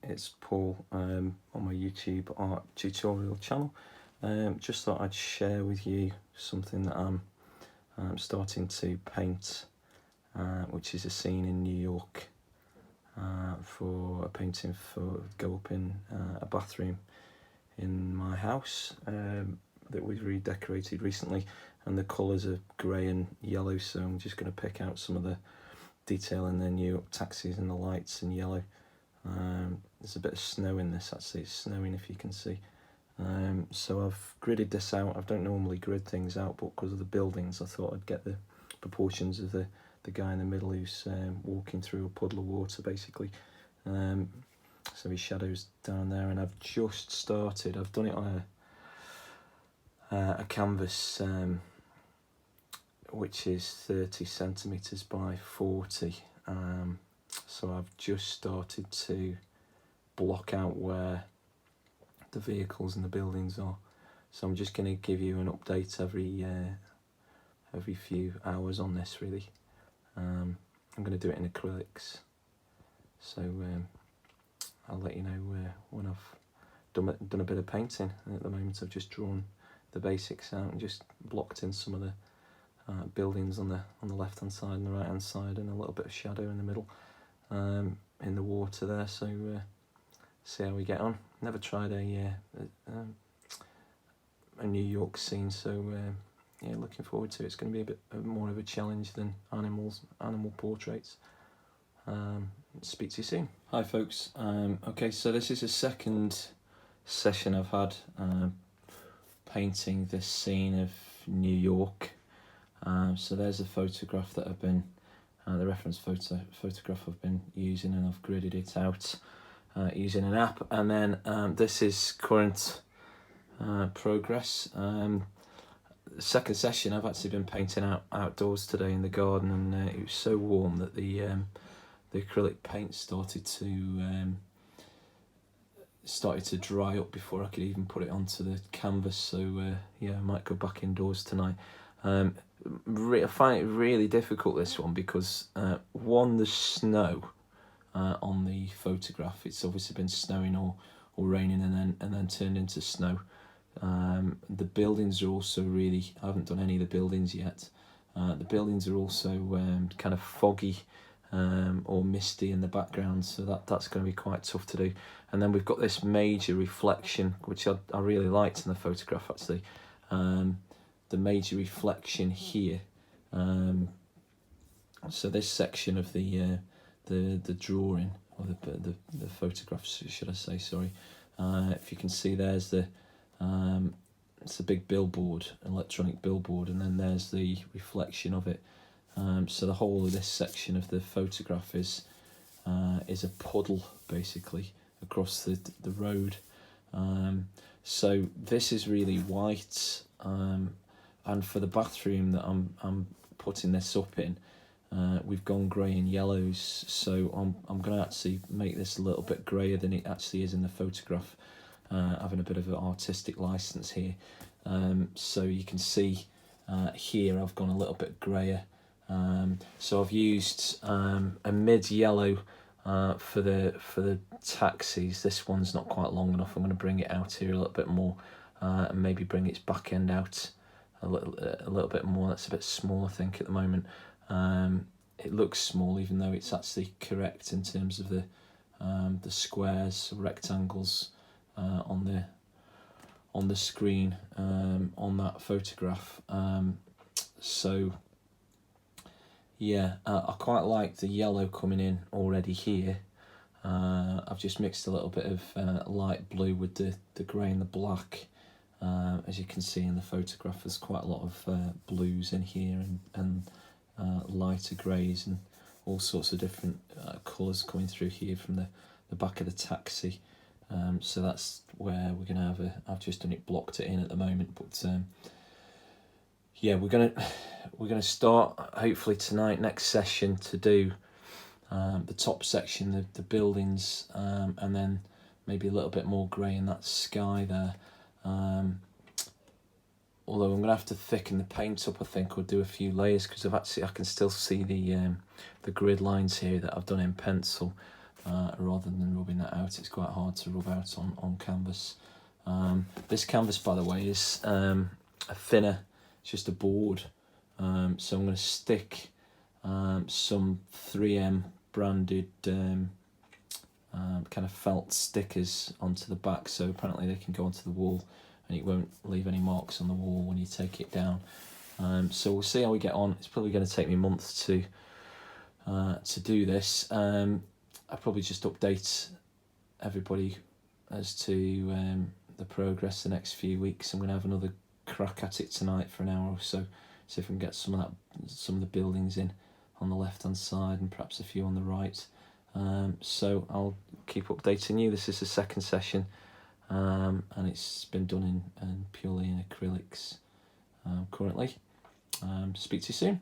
it's Paul on my YouTube art tutorial channel. Just thought I'd share with you something that I'm starting to paint, which is a scene in New York for a painting for go up in a bathroom in my house that we've redecorated recently, and the colours are grey and yellow, so I'm just going to pick out some of the detail in the New York taxis and the lights in yellow. There's a bit of snow in this, actually. It's snowing, if you can see. So I've gridded this out. I don't normally grid things out, but because of the buildings I thought I'd get the proportions of the guy in the middle who's walking through a puddle of water, basically. So his shadow's down there, and I've just started. I've done it on a canvas which is 30 centimetres by 40. So I've just started to block out where the vehicles and the buildings are. So I'm just going to give you an update every few hours on this, really. I'm going to do it in acrylics. So I'll let you know when I've done a bit of painting. And at the moment I've just drawn the basics out and just blocked in some of the buildings on the left hand side and the right hand side, and a little bit of shadow in the middle in the water there. So see how we get on. Never tried a New York scene, so yeah, looking forward to it. It's going to be a bit more of a challenge than animal portraits. Speak to you soon. Hi folks. Okay, so this is the second session I've had painting this scene of New York. So there's a photograph that I've been, the reference photograph I've been using, and I've gridded it out using an app. And then this is current progress. The second session I've actually been painting outdoors today in the garden, and it was so warm that the acrylic paint started to dry up before I could even put it onto the canvas. So yeah, I might go back indoors tonight. I find it really difficult, this one, because one, there's snow on the photograph. It's obviously been snowing or raining and then turned into snow. The buildings are also really, I haven't done any of the buildings yet. The buildings are also kind of foggy or misty in the background, so that's going to be quite tough to do. And then we've got this major reflection, which I really liked in the photograph, actually. The major reflection here. So this section of the drawing, or the photographs, should I say? Sorry. If you can see, there's it's a big billboard, electronic billboard, and then there's the reflection of it. So the whole of this section of the photograph is a puddle, basically, across the road. So this is really white. And for the bathroom that I'm putting this up in, we've gone grey and yellows, so I'm going to actually make this a little bit greyer than it actually is in the photograph, having a bit of an artistic license here. So you can see here I've gone a little bit greyer. So I've used a mid-yellow for the taxis. This one's not quite long enough. I'm going to bring it out here a little bit more, and maybe bring its back end out a little bit more. That's a bit small, I think, at the moment. It looks small, even though it's actually correct in terms of the squares, rectangles on the screen on that photograph. So yeah, I quite like the yellow coming in already here. I've just mixed a little bit of light blue with the grey and the black. As you can see in the photograph, there's quite a lot of blues in here and lighter greys and all sorts of different colours coming through here from the back of the taxi. So that's where we're going to have I've just done it, blocked it in at the moment, but yeah, we're gonna start hopefully tonight, next session, to do the top section, the buildings, and then maybe a little bit more grey in that sky there. Although I'm going to have to thicken the paint up, I think, or do a few layers, because I can still see the grid lines here that I've done in pencil. rather than rubbing that out. It's quite hard to rub out on canvas. This canvas, by the way, is a thinner, it's just a board. So I'm going to stick some 3M branded kind of felt stickers onto the back, so apparently they can go onto the wall and it won't leave any marks on the wall when you take it down. So we'll see how we get on. It's probably going to take me months to do this. I'll probably just update everybody as to the progress the next few weeks. I'm going to have another crack at it tonight for an hour or so, see if we can get some of the buildings in on the left hand side and perhaps a few on the right. So I'll keep updating you. This is the second session, and it's been done in purely in acrylics currently. Speak to you soon.